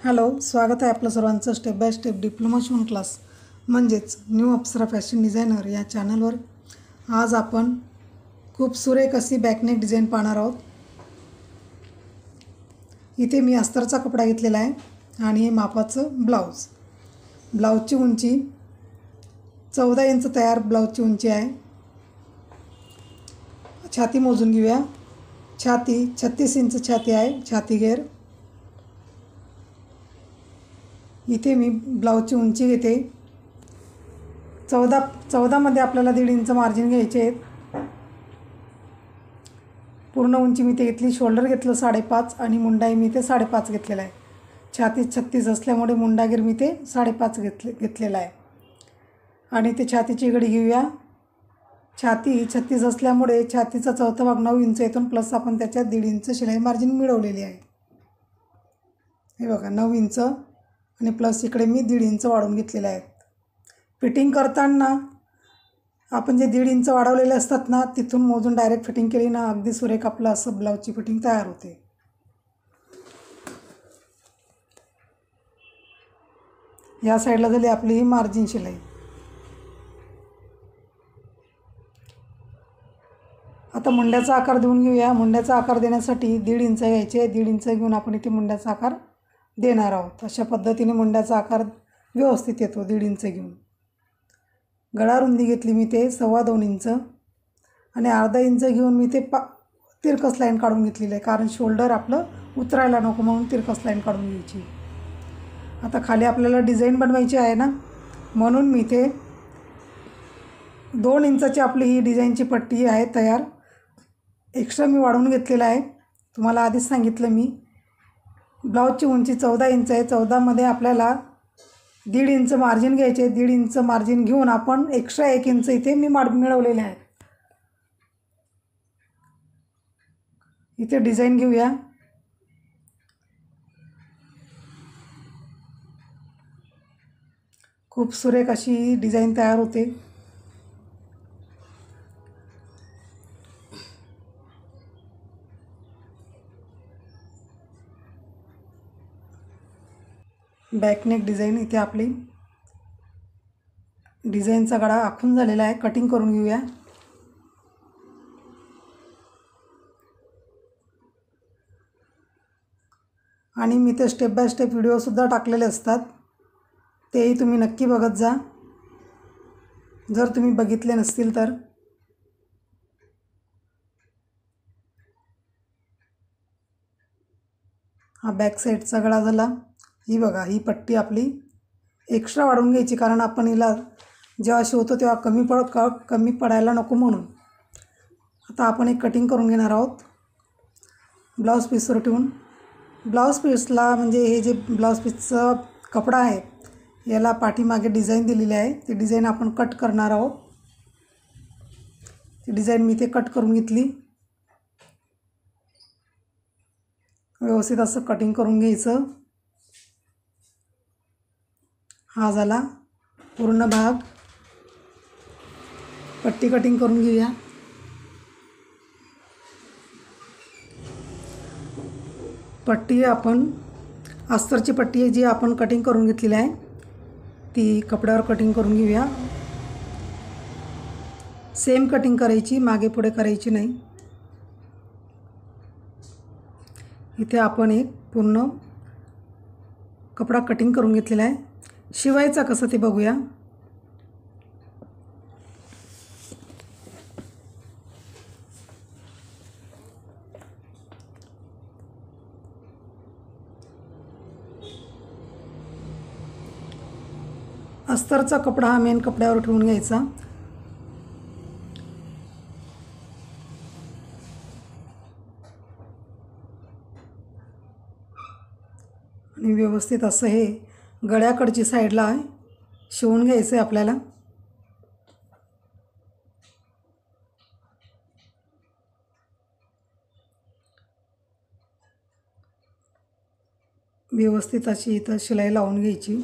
Hello, स्वागत आहे आपलं सर्वांचं स्टेप बाय स्टेप डिप्लोमा शिवण क्लास म्हणजेच न्यू अप्सरा फॅशन डिझायनर या चॅनलवर. आज आपण खूप सुरेख अशी बॅकनेक डिझाईन पाहणार आहोत. इथे मी अस्तरचा कपडा घेतलेला आहे आणि हे मापाचं ब्लाऊजची उंची 14 इंच तयार ब्लाऊजची उंची आहे. छाती मोजून घेऊया. छाती 36 इंच छाती आहे. छाती घेर इथे मी ब्लाऊजची उंची घेते 14 मध्ये आपल्याला 1.5 इंच मार्जिन घ्यायचे आहेत. पूर्ण उंची मी ते घेतली. शोल्डर घेतलं 5.5 आणि मुंडाई मी ते 5.5 घेतलेला आहे. छाती 36 असल्यामुळे मुंडागीर मी ते 5.5 घेतलेला आहे. आणि ते छातीची घडी घेऊया. छाती 36 असल्यामुळे छातीचा चौथा भाग 9 इंच येतो प्लस आपण त्याच्यात 1.5 इंच शिलाई मार्जिन मिळवलेली आहे. हे बघा 9 इंच आणि प्लस इकडे मी 1.5 इंच वाढवून घेतलेले आहेत. फिटिंग करताना आपण जे 1.5 इंच वाढवलेले असतात ना, तिथून मोजून डायरेक्ट फिटिंग केली ना, अगदी सुरेख आपलं असं ब्लाऊजची फिटिंग तयार होते. या साईडला झाली आपली ही मार्जिन शिलाई. आता मुंड्याचा आकार देऊन घेऊया. मुंड्याचा आकार देण्यासाठी 1.5 इंच घ्यायचे. 1.5 इंच घेऊन आपण इथे मुंड्याचा आकार देणार आहोत. अशा पद्धतीने मुंड्याचा आकार व्यवस्थित येतो 1.5 इंच घेऊन. गळा रुंदी घेतली मी ते 2.25 इंच आणि अर्धा इंच घेऊन मी ते तिरकस लाईन काढून घेतलेली आहे, कारण शोल्डर आपलं उतरायला नको म्हणून तिरकस लाईन काढून घ्यायची. आता खाली आपल्याला डिझाईन बनवायची आहे ना, म्हणून मी ते 2 इंचाची आपली ही डिझाईनची पट्टी आहे तयार. एक्स्ट्रा मी वाढवून घेतलेला आहे. तुम्हाला आधीच सांगितलं मी ब्लाऊजची उंची 14 इंच आहे. 14 मध्ये आपल्याला 1.5 इंच मार्जिन घ्यायचे. 1.5 इंच मार्जिन घेऊन आपण एक्स्ट्रा 1 इंच इथे मी मिळवलेले आहे. इथे डिझाईन घेऊया. खूप सुरेख अशी डिझाईन तयार होते. बॅकनेक डिझाईन इथे आपली डिझाईनचा गळा आखून झालेला आहे. कटिंग करून घेऊया. आणि मी ते स्टेप बाय स्टेप व्हिडिओसुद्धा टाकलेले असतात, तेही तुम्ही नक्की बघत जा जर तुम्ही बघितले नसतील तर. हा बॅक साईडचा गळा झाला. ही बघा, ही पट्टी आपली एक्स्ट्रा वाढवून घ्यायची, कारण आपण हिला जेव्हा शिवतो तेव्हा कमी पडायला नको म्हणून. आता आपण एक कटिंग करून घेणार आहोत ब्लाऊज पीसवर ठेवून. ब्लाऊज पीसला म्हणजे हे जे ब्लाऊज पीसचा कपडा आहे याला पाठीमागे डिझाईन दिलेली आहे. ती डिझाईन आपण कट करणार आहोत. ती डिझाईन मी ते कट करून घेतली. व्यवस्थित असं कटिंग करून घ्यायचं. हा झाला पूर्ण भाग. पट्टी कटिंग करून घेऊया. पट्टी आपण अस्तरची पट्टी जी आपण कटिंग करून घेतलेली आहे ती कपड्यावर कटिंग करून घेऊया. सेम कटिंग करायची, मागे पुढे करायची नाही. इथे आपण एक पूर्ण कपडा कटिंग करून घेतलेला आहे. शिवायचा कसं ते बघूया. अस्तरचा कपडा हा मेन कपड्यावर ठेवून घ्यायचा. आणि व्यवस्थित असं हे गळ्याकडची साईडला शिवून घ्यायचं आहे आपल्याला. व्यवस्थित अशी इथं शिलाई लावून घ्यायची.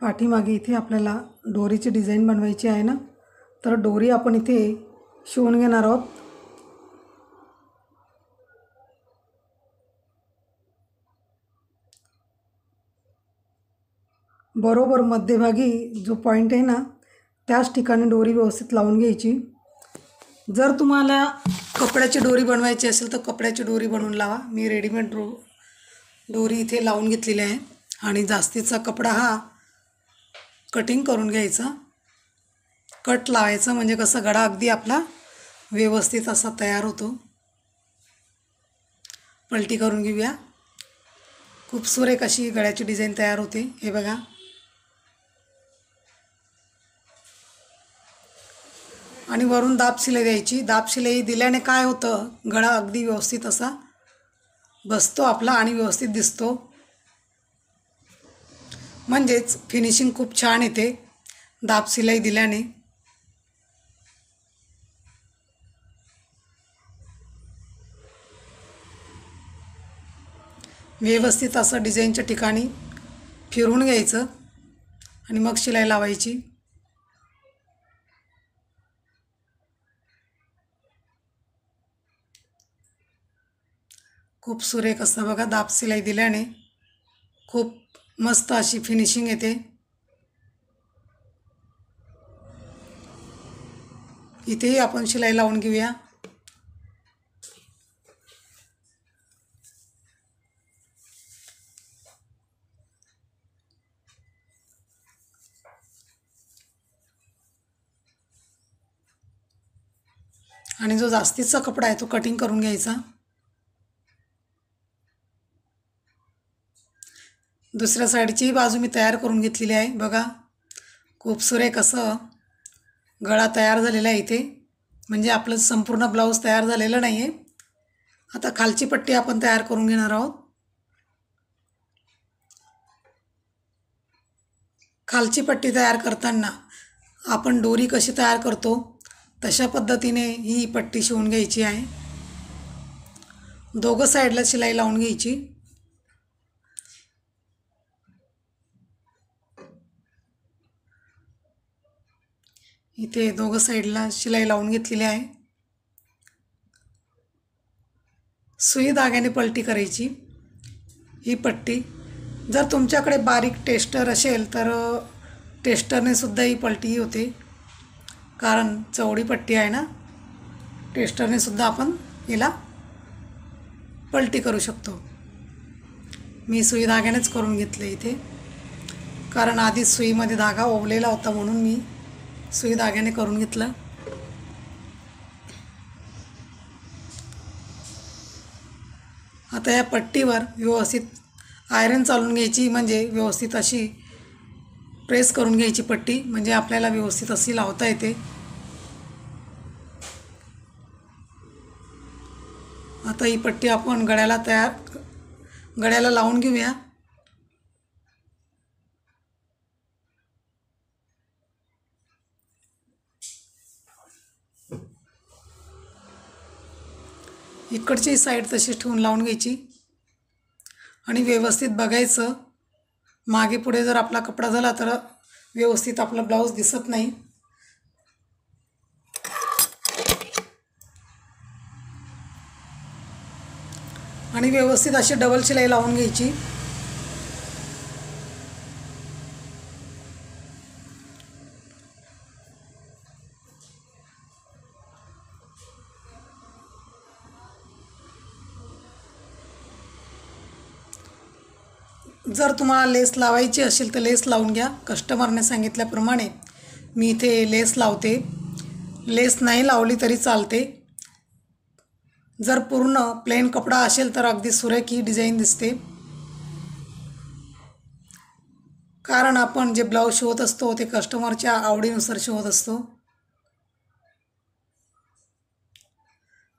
पाठीमागे इथे आपल्याला डोरीची डिझाईन बनवायची आहे ना, तर डोरी आपण इथे शिवून घेणार आहोत. बरोबर मध्यभागी जो पॉईंट आहे ना, त्याच ठिकाणी डोरी व्यवस्थित लावून घ्यायची. जर तुम्हाला कपड्याची डोरी बनवायची असेल तर कपड्याची डोरी बनवून लावा. मी रेडीमेड डोरी इथे लावून घेतलेली आहे. आणि जास्तीचा कपडा हा कटिंग करून घ्यायचा, कट लावायचं, म्हणजे कसं गळा अगदी आपला व्यवस्थित असा तयार होतो. पलटी करून घेऊया. खूप सुरेख अशी गळ्याची डिझाईन तयार होते. हे बघा. आणि वरून दाब शिलाई द्यायची. दाब शिलाई दिल्याने काय होतं, गळा अगदी व्यवस्थित असा बसतो आपला आणि व्यवस्थित दिसतो. म्हणजेच फिनिशिंग खूप छान येते दाब शिलाई दिल्याने. व्यवस्थित असं डिझाईनच्या ठिकाणी फिरवून घ्यायचं आणि मग शिलाई लावायची. खूप सुरेख असं बघा, दाब शिलाई दिल्याने खूप मस्त अशी फिनिशिंग येते. इथेही आपण शिलाई लावून घेऊया. आणि जो जास्तीचा कपडा आहे तो कटिंग करून घ्यायचा. दुसऱ्या साईडची बाजू मी तयार करून घेतलेली आहे. बघा, खूप सुरेख असं गळा तयार झालेला आहे इथे. म्हणजे आपलं संपूर्ण ब्लाऊज तयार झालेलं नाही आहे. आता खालची पट्टी आपण तयार करून घेणार आहोत. खालची पट्टी तयार करताना आपण डोरी कशी तयार करतो तशा पद्धतीने ही पट्टी शिवून घ्यायची आहे. दोघं साईडला शिलाई लावून घ्यायची. इथे दोघं साईडला शिलाई लावून घेतलेली आहे. सुई धाग्याने पलटी करायची ही पट्टी. जर तुमच्याकडे बारीक टेस्टर असेल तर टेस्टरने सुद्धा ही पलटी होते, कारण चौडी पट्टी आहे ना. टेस्टरने सुद्धा आपण हिला पलटी करू शकतो. मी सुई धाग्यानेच करून घेतले इथे, कारण आधीच सुईमध्ये धागा ओवलेला होता म्हणून मी सुई धाग्याने करून घेतलं. आता या पट्टीवर व्यवस्थित आयरन चालून घ्यायची, म्हणजे व्यवस्थित अशी प्रेस करून घ्यायची पट्टी, म्हणजे आपल्याला व्यवस्थित अशी लावता येते. आता ही पट्टी आपण गळ्याला लावून घेऊया. इकडची साईड तशीच ठेवून लावून घ्यायची आणि व्यवस्थित बघायचं. मागे पुढे जर आपला कपडा झाला तर व्यवस्थित आपला ब्लाऊज दिसत नाही. आणि व्यवस्थित अशी डबल शिलाई लावून घ्यायची. जर तुम्हाला लेस लावायची असेल तर लेस लावून घ्या. कस्टमरने सांगितल्याप्रमाणे मी इथे लेस लावते. लेस नाही लावली तरी चालते. जर पूर्ण प्लेन कपडा असेल तर अगदी सुरेख ही डिझाईन दिसते, कारण आपण जे ब्लाऊज शिवत असतो ते कस्टमरच्या आवडीनुसार शिवत असतो.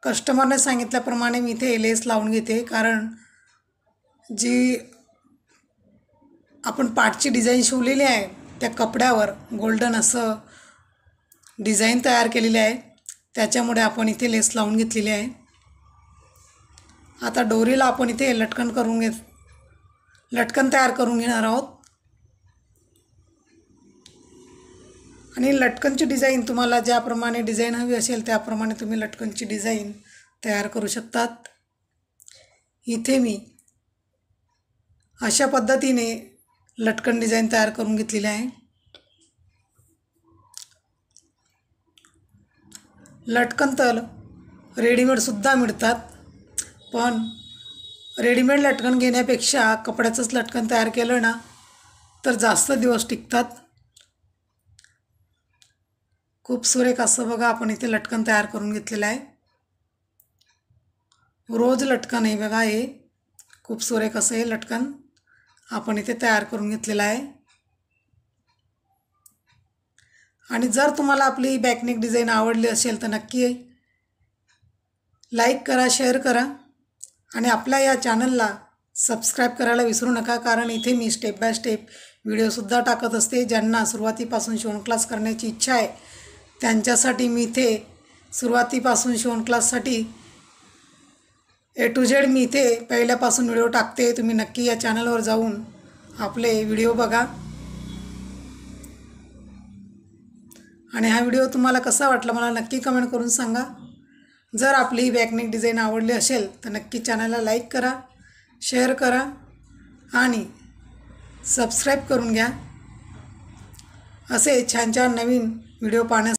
कस्टमरने सांगितल्याप्रमाणे मी इथे लेस लावून घेते, कारण जी आपण पाटची डिझाईन शिवलेली आहे त्या कपड्यावर गोल्डन असं डिझाईन तयार केलेली आहे, त्याच्यामुळे आपण इथे लेस लावून घेतलेली आहे. आता डोरीला आपण इथे लटकन तयार करून घेणार आहोत. आणि लटकनची डिझाईन तुम्हाला ज्याप्रमाणे डिझाईन हवी असेल त्याप्रमाणे तुम्ही लटकनची डिझाईन तयार करू शकतात। इथे मी अशा पद्धतीने लटकन डिझाईन तयार करून घेतलेली आहे। लटकन तर रेडीमेडसुद्धा मिळतात, पण रेडीमेड लटकन घेण्यापेक्षा कपड्याचंच लटकन तयार केलं ना तर जास्त दिवस टिकतात। खूप सुरेख असं बघा आपण इथे लटकन तयार करून घेतलेलं आहे। रोज लटकन आहे बघा, हे खूप सुरेख असं हे लटकन आपण इथे तयार करून घेतलेलं आहे। आणि जर तुम्हाला आपली बॅकनेक डिझाईन आवडली असेल तर नक्की लाईक करा, शेअर करा आणि आपल्या या चॅनलला सबस्क्राईब करायला विसरू नका, कारण इथे मी स्टेप बाय स्टेप व्हिडिओसुद्धा टाकत असते। ज्यांना सुरुवातीपासून शिवण क्लास करण्याची इच्छा आहे त्यांच्यासाठी मी इथे सुरुवातीपासून शिवण क्लाससाठी A to Z मी इथे पहिल्यापासून व्हिडिओ टाकते। तुम्ही नक्की या चॅनलवर जाऊन आपले व्हिडिओ बघा आणि हा व्हिडिओ तुम्हाला कसा वाटला मला नक्की कमेंट करून सांगा। जर आपली बॅकनेक डिझाईन आवडली असेल तर नक्की चॅनलला लाईक करा, शेअर करा आणि सबस्क्राईब करून घ्या। असे छान छान नवीन व्हिडिओ पाहण्यासाठी